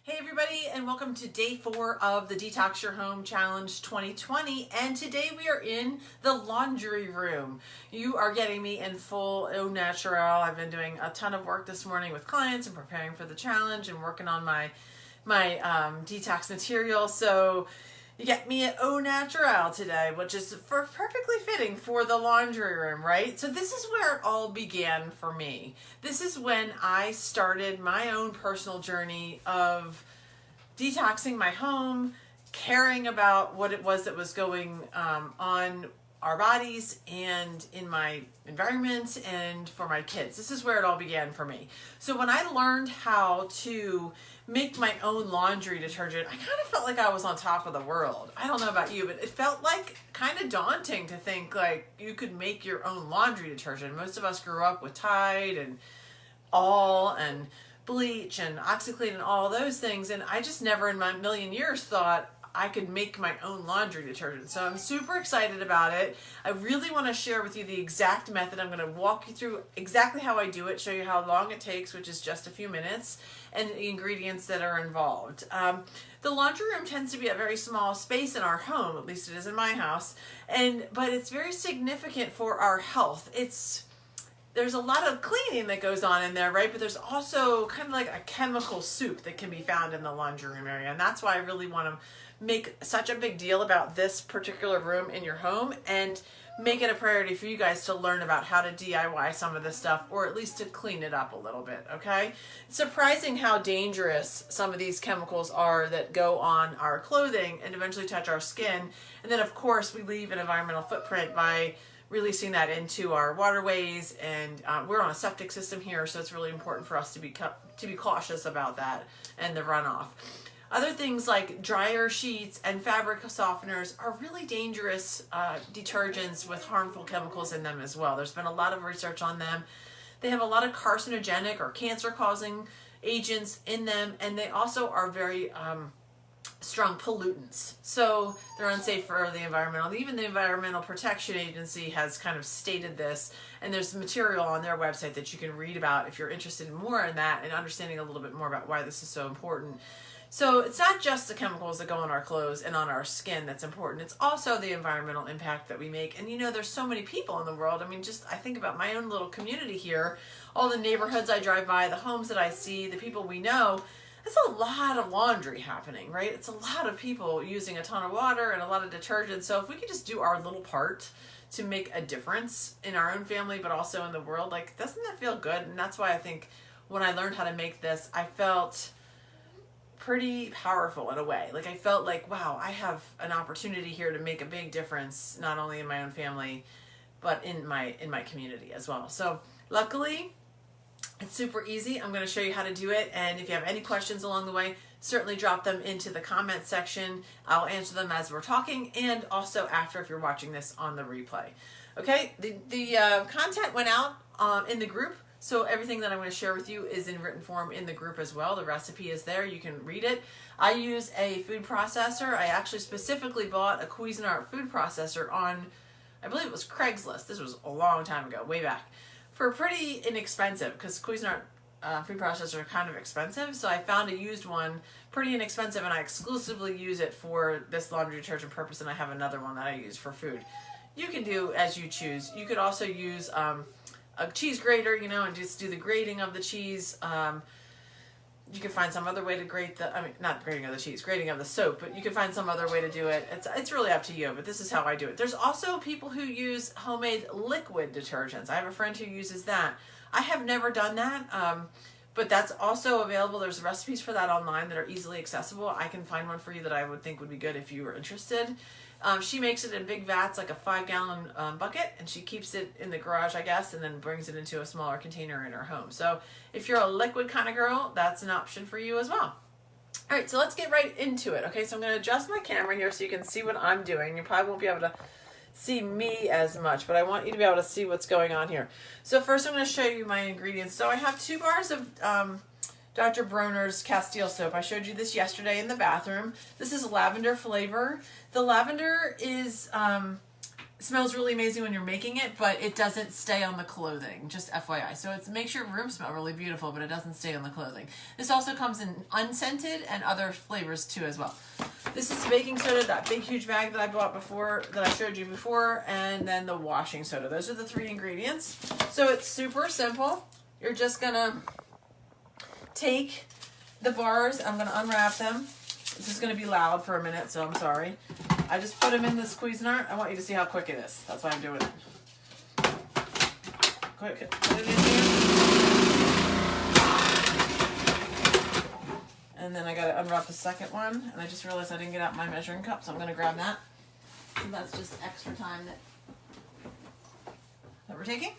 Hey everybody, and welcome to day 4 of the Detox Your Home Challenge 2020. And today we are in the laundry room. You are getting me in full au naturel. I've been doing a ton of work this morning with clients and preparing for the challenge and working on my detox material. So you get me at au naturel today, which is perfectly fitting for the laundry room, right? So this is where it all began for me. This is when I started my own personal journey of detoxing my home, caring about what it was that was going on our bodies and in my environment and for my kids. This is where it all began for me. So when I learned how to make my own laundry detergent, I kind of felt like I was on top of the world. I don't know about you, but it felt like kind of daunting to think like you could make your own laundry detergent. Most of us grew up with Tide and All and bleach and OxiClean and all those things, and I just never in my million years thought I could make my own laundry detergent. So I'm super excited about it. I really want to share with you the exact method. I'm going to walk you through exactly how I do it, show you how long it takes, which is just a few minutes, and the ingredients that are involved. The laundry room tends to be a very small space in our home, at least it is in my house, but it's very significant for our health. There's a lot of cleaning that goes on in there, right? But there's also kind of like a chemical soup that can be found in the laundry room area. And that's why I really want to make such a big deal about this particular room in your home and make it a priority for you guys to learn about how to DIY some of this stuff, or at least to clean it up a little bit, okay? It's surprising how dangerous some of these chemicals are that go on our clothing and eventually touch our skin. And then, of course, we leave an environmental footprint by releasing that into our waterways, and we're on a septic system here, so it's really important for us to be cautious about that and the runoff. Other things like dryer sheets and fabric softeners are really dangerous detergents with harmful chemicals in them as well. There's been a lot of research on them. They have a lot of carcinogenic or cancer-causing agents in them, and they also are very strong pollutants. So they're unsafe for the environmental. Even the Environmental Protection Agency has kind of stated this, and there's material on their website that you can read about if you're interested in more in that and understanding a little bit more about why this is so important. So it's not just the chemicals that go on our clothes and on our skin that's important. It's also the environmental impact that we make. And you know, there's so many people in the world. I mean, I think about my own little community here, all the neighborhoods I drive by, the homes that I see, the people we know. It's a lot of laundry happening, right? It's a lot of people using a ton of water and a lot of detergent. So if we could just do our little part to make a difference in our own family, but also in the world, like, doesn't that feel good? And that's why I think when I learned how to make this, I felt pretty powerful in a way. Like, I felt like, wow, I have an opportunity here to make a big difference, not only in my own family, but in my community as well. So luckily, it's super easy. I'm going to show you how to do it, and if you have any questions along the way, certainly drop them into the comment section. I'll answer them as we're talking, and also after if you're watching this on the replay. Okay, the content went out in the group, so everything that I'm going to share with you is in written form in the group as well. The recipe is there. You can read it. I use a food processor. I actually specifically bought a Cuisinart food processor on, I believe it was Craigslist. This was a long time ago, way back, for pretty inexpensive, because Cuisinart food processors are kind of expensive. So I found a used one, pretty inexpensive, and I exclusively use it for this laundry detergent purpose, and I have another one that I use for food. You can do as you choose. You could also use a cheese grater, you know, and just do the grating of the cheese. You can find some other way to grate not grating of the cheese, grating of the soap, but you can find some other way to do it. It's really up to you, but this is how I do it. There's also people who use homemade liquid detergents. I have a friend who uses that. I have never done that, but that's also available. There's recipes for that online that are easily accessible. I can find one for you that I would think would be good if you were interested. She makes it in big vats, like a 5-gallon bucket, and she keeps it in the garage, I guess, and then brings it into a smaller container in her home. So if you're a liquid kind of girl, that's an option for you as well. All right, so let's get right into it. Okay, so I'm going to adjust my camera here so you can see what I'm doing. You probably won't be able to see me as much, but I want you to be able to see what's going on here. So first I'm going to show you my ingredients. So I have 2 bars of Dr. Bronner's Castile soap. I showed you this yesterday in the bathroom. This is lavender flavor. The lavender is smells really amazing when you're making it, but it doesn't stay on the clothing, just FYI. So it makes your room smell really beautiful, but it doesn't stay on the clothing. This also comes in unscented and other flavors too as well. This is baking soda, that big huge bag that I bought before, that I showed you before, and then the washing soda. Those are the 3 ingredients. So it's super simple. You're just gonna take the bars, I'm gonna unwrap them. This is gonna be loud for a minute, so I'm sorry. I just put them in the Cuisinart. I want you to see how quick it is. That's why I'm doing it. Quick, put it in here. And then I gotta unwrap the second one. And I just realized I didn't get out my measuring cup, so I'm gonna grab that. So that's just extra time that we're taking.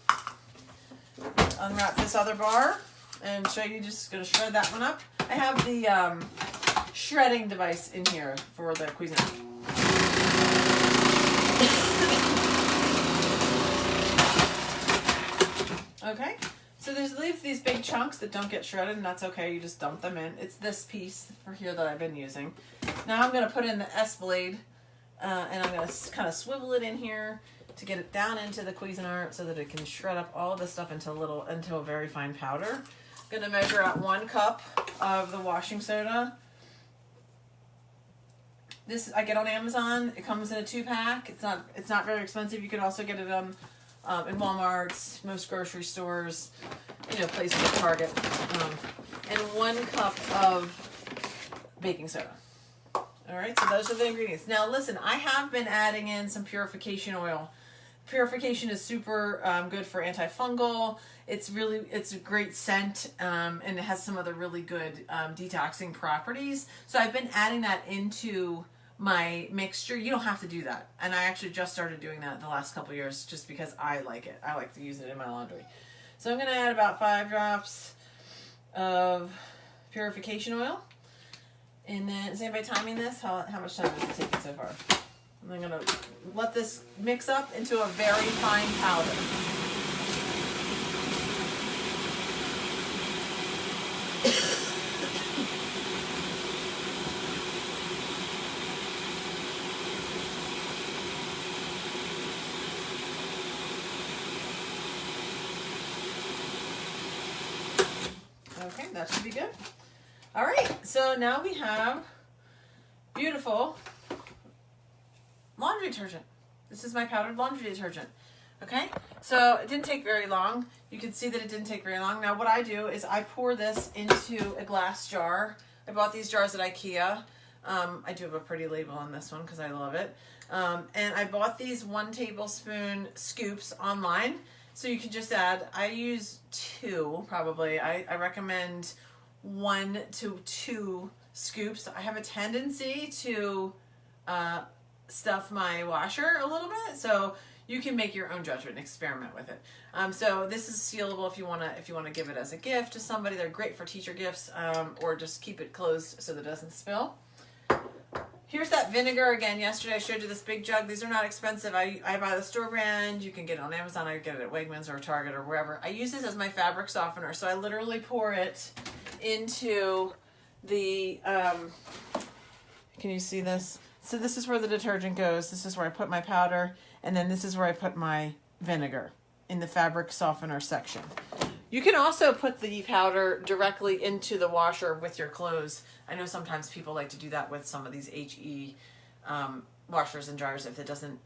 Unwrap this other bar and show you, just gonna shred that one up. I have the shredding device in here for the Cuisinart. Okay, so leave these big chunks that don't get shredded, and that's okay. You just dump them in. It's this piece for here that I've been using. Now I'm going to put in the S-blade, and I'm going to kind of swivel it in here to get it down into the Cuisinart so that it can shred up all this stuff into a very fine powder. I'm going to measure out 1 cup of the washing soda. This I get on Amazon. It comes in a 2-pack. It's not very expensive. You could also get it in Walmart's, most grocery stores, places like Target. And 1 cup of baking soda. All right, so those are the ingredients. Now listen, I have been adding in some purification oil. Purification is super good for antifungal. It's a great scent, and it has some other really good detoxing properties. So I've been adding that into my mixture. You don't have to do that. And I actually just started doing that the last couple of years just because I like it. I like to use it in my laundry. So I'm going to add about 5 drops of purification oil. And then, is anybody timing this? How much time does it take so far? And I'm going to let this mix up into a very fine powder. Okay, that should be good. All right, so now we have beautiful laundry detergent. This is my powdered laundry detergent. Okay, so it didn't take very long. You can see that it didn't take very long. Now what I do is I pour this into a glass jar. I bought these jars at IKEA. I do have a pretty label on this one because I love it. And I bought these 1 tablespoon scoops online. So you can just add, I use 2 probably. I recommend 1 to 2 scoops. I have a tendency to stuff my washer a little bit, so you can make your own judgment and experiment with it. So this is sealable if you wanna give it as a gift to somebody. They're great for teacher gifts, or just keep it closed so that it doesn't spill. Here's that vinegar again. Yesterday I showed you this big jug. These are not expensive. I buy the store brand. You can get it on Amazon. I get it at Wegmans or Target or wherever. I use this as my fabric softener. So I literally pour it into the, can you see this? So this is where the detergent goes. This is where I put my powder. And then this is where I put my vinegar in the fabric softener section. You can also put the powder directly into the washer with your clothes. I know sometimes people like to do that with some of these HE washers and dryers if it doesn't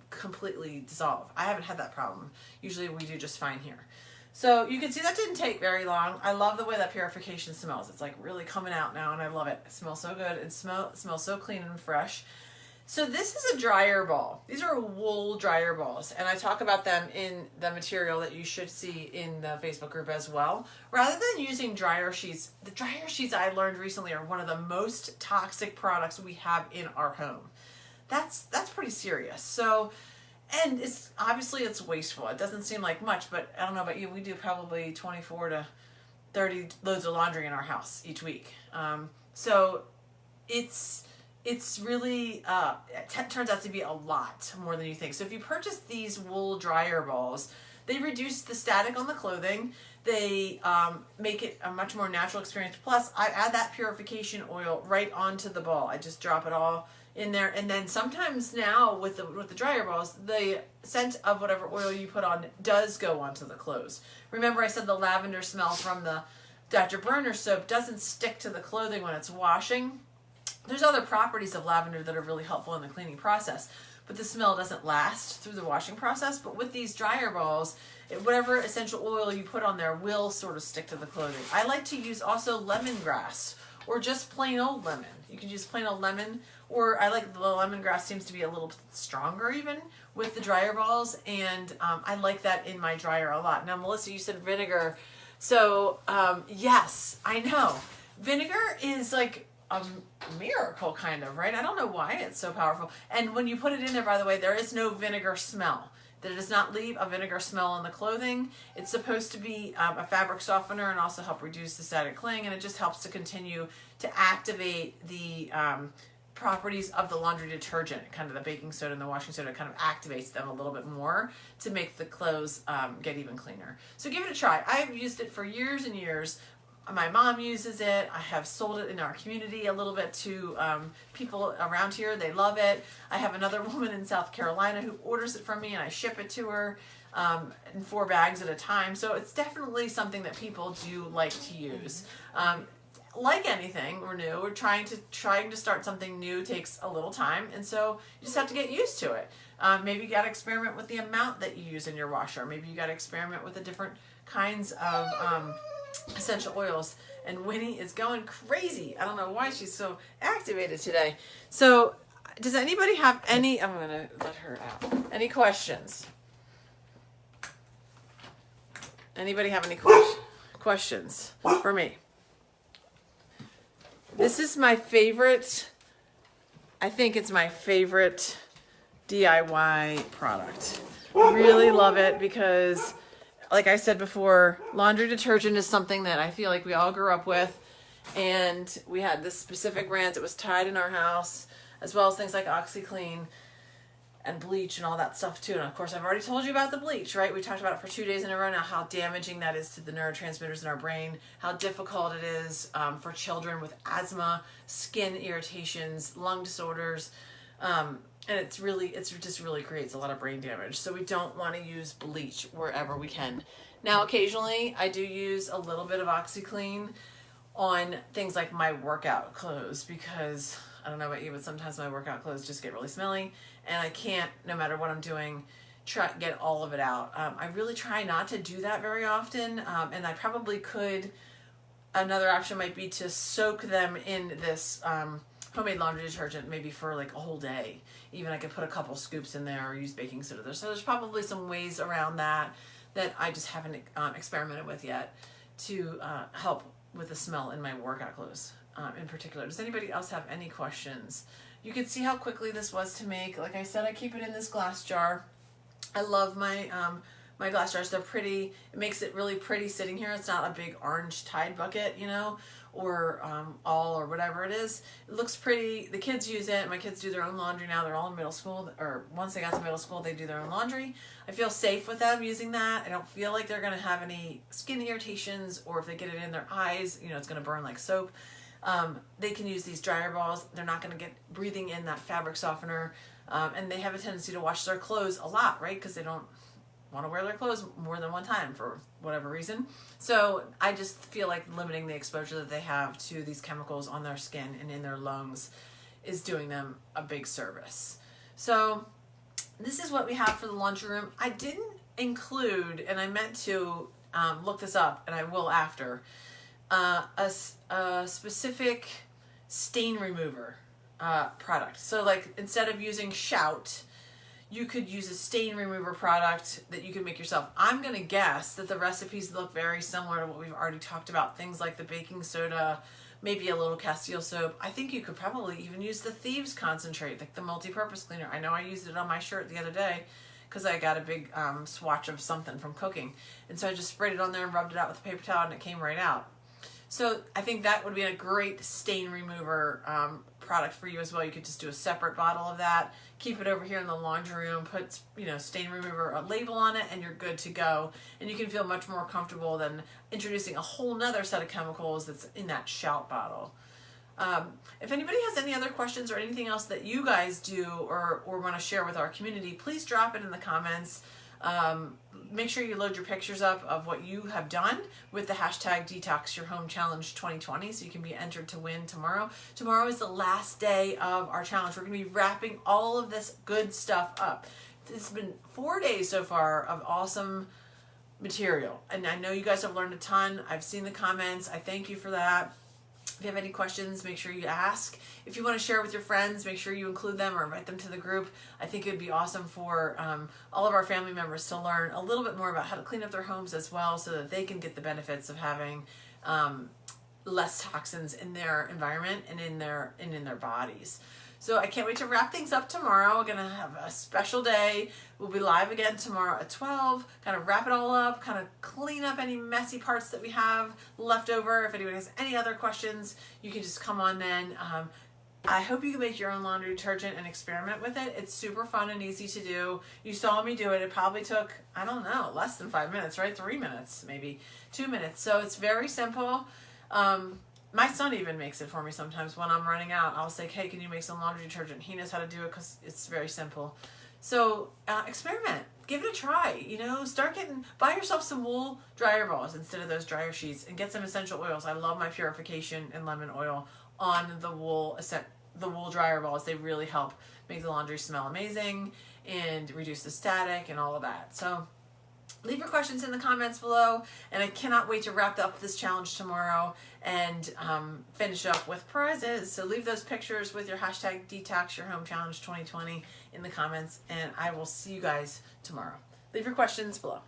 completely dissolve. I haven't had that problem. Usually we do just fine here. So you can see that didn't take very long. I love the way that purification smells. It's like really coming out now and I love it. It smells so good. It smells so clean and fresh. So this is a dryer ball. These are wool dryer balls, and I talk about them in the material that you should see in the Facebook group as well. Rather than using dryer sheets, the dryer sheets I learned recently are one of the most toxic products we have in our home. That's pretty serious. So, and it's obviously it's wasteful. It doesn't seem like much, but I don't know about you. We do probably 24 to 30 loads of laundry in our house each week. So it's really, it turns out to be a lot more than you think. So if you purchase these wool dryer balls, They reduce the static on the clothing. They make it a much more natural experience. Plus, I add that purification oil right onto the ball. I just drop it all in there, and then sometimes now with the dryer balls, the scent of whatever oil you put on does go onto the clothes. Remember, I said the lavender smell from the Dr. Bronner soap doesn't stick to the clothing when it's washing. There's other properties of lavender that are really helpful in the cleaning process, but the smell doesn't last through the washing process. But with these dryer balls, whatever essential oil you put on there will sort of stick to the clothing. I like to use also lemongrass or just plain old lemon. You can use plain old lemon, or I like the lemongrass, seems to be a little stronger even with the dryer balls, and I like that in my dryer a lot. Now, Melissa, you said vinegar. So, yes, I know. Vinegar is like a miracle kind of, right? I don't know why it's so powerful. And when you put it in there, by the way, there is no vinegar smell. That it does not leave a vinegar smell on the clothing. It's supposed to be a fabric softener and also help reduce the static cling, and it just helps to continue to activate the properties of the laundry detergent, kind of the baking soda and the washing soda kind of activates them a little bit more to make the clothes get even cleaner. So give it a try. I've used it for years and years. My mom uses it. I have sold it in our community a little bit to people around here. They love it. I have another woman in South Carolina who orders it from me, and I ship it to her in 4 bags at a time. So it's definitely something that people do like to use. Like anything we're new, we're trying to start something new takes a little time, and so you just have to get used to it. Maybe you got to experiment with the amount that you use in your washer. Maybe you got to experiment with the different kinds of essential oils. And Winnie is going crazy. I don't know why she's so activated today. So does anybody have any, I'm going to let her out, any questions? Anybody have any questions for me? This is my favorite, I think it's my favorite DIY product. Really love it because, like I said before, laundry detergent is something that I feel like we all grew up with, and we had this specific brand that was tied in our house, as well as things like OxyClean and bleach and all that stuff too. And of course, I've already told you about the bleach, right? We talked about it for 2 days in a row now, how damaging that is to the neurotransmitters in our brain, how difficult it is for children with asthma, skin irritations, lung disorders, and it just really creates a lot of brain damage. So we don't want to use bleach wherever we can. Now, occasionally I do use a little bit of OxyClean on things like my workout clothes, because I don't know about you, but sometimes my workout clothes just get really smelly, and I can't, no matter what I'm doing, get all of it out. I really try not to do that very often, and I probably could. Another option might be to soak them in this homemade laundry detergent, maybe for like a whole day. Even I could put a couple scoops in there or use baking soda there. So there's probably some ways around that I just haven't experimented with yet to help with the smell in my workout clothes in particular. Does anybody else have any questions? You can see how quickly this was to make. Like I said, I keep it in this glass jar. I love my my glass jars. They're pretty. It makes it really pretty sitting here. It's not a big orange Tide bucket, you know, or all or whatever it is. It looks pretty. The kids use it. My kids do their own laundry now. They're all in middle school, or once they got to middle school, they do their own laundry. I feel safe with them using that. I don't feel like they're going to have any skin irritations, or if they get it in their eyes, you know, it's going to burn like soap. They can use these dryer balls. They're not going to get breathing in that fabric softener, and they have a tendency to wash their clothes a lot, right? Because they don't want to wear their clothes more than one time for whatever reason. So I just feel like limiting the exposure that they have to these chemicals on their skin and in their lungs is doing them a big service. So this is what we have for the laundry room. I didn't include, and I meant to look this up, and I will after, a specific stain remover product. So like instead of using Shout, you could use a stain remover product that you can make yourself. I'm going to guess that the recipes look very similar to what we've already talked about. Things like the baking soda, maybe a little Castile soap. I think you could probably even use the Thieves Concentrate, like the multi-purpose cleaner. I know I used it on my shirt the other day because I got a big swatch of something from cooking. And so I just sprayed it on there and rubbed it out with a paper towel, and it came right out. So I think that would be a great stain remover product for you as well. You could just do a separate bottle of that, keep it over here in the laundry room, put, stain remover, a label on it, and you're good to go. And you can feel much more comfortable than introducing a whole nother set of chemicals that's in that shout bottle. If anybody has any other questions or anything else that you guys do or want to share with our community, please drop it in the comments. Make sure you load your pictures up of what you have done with the hashtag Detox Your Home Challenge 2020 so you can be entered to win tomorrow. Tomorrow is the last day of our challenge. We're going to be wrapping all of this good stuff up. It's been 4 days so far of awesome material, and I know you guys have learned a ton. I've seen the comments. I thank you for that. If you have any questions, make sure you ask. If you want to share with your friends, make sure you include them or invite them to the group. I think it would be awesome for all of our family members to learn a little bit more about how to clean up their homes as well, so that they can get the benefits of having less toxins in their environment and in their bodies. So I can't wait to wrap things up tomorrow. We're going to have a special day. We'll be live again tomorrow at 12, kind of wrap it all up, kind of clean up any messy parts that we have left over. If anyone has any other questions, you can just come on then. I hope you can make your own laundry detergent and experiment with it. It's super fun and easy to do. You saw me do it. It probably took, I don't know, less than 5 minutes, right? 3 minutes, maybe 2 minutes. So it's very simple. My son even makes it for me sometimes when I'm running out. I'll say, hey, can you make some laundry detergent? He knows how to do it because it's very simple. So experiment. Give it a try. Buy yourself some wool dryer balls instead of those dryer sheets, and get some essential oils. I love my purification and lemon oil on the wool dryer balls. They really help make the laundry smell amazing and reduce the static and all of that. So leave your questions in the comments below, and I cannot wait to wrap up this challenge tomorrow and finish up with prizes. So leave those pictures with your hashtag Detox Your Home Challenge 2020 in the comments, and I will see you guys tomorrow. Leave your questions below.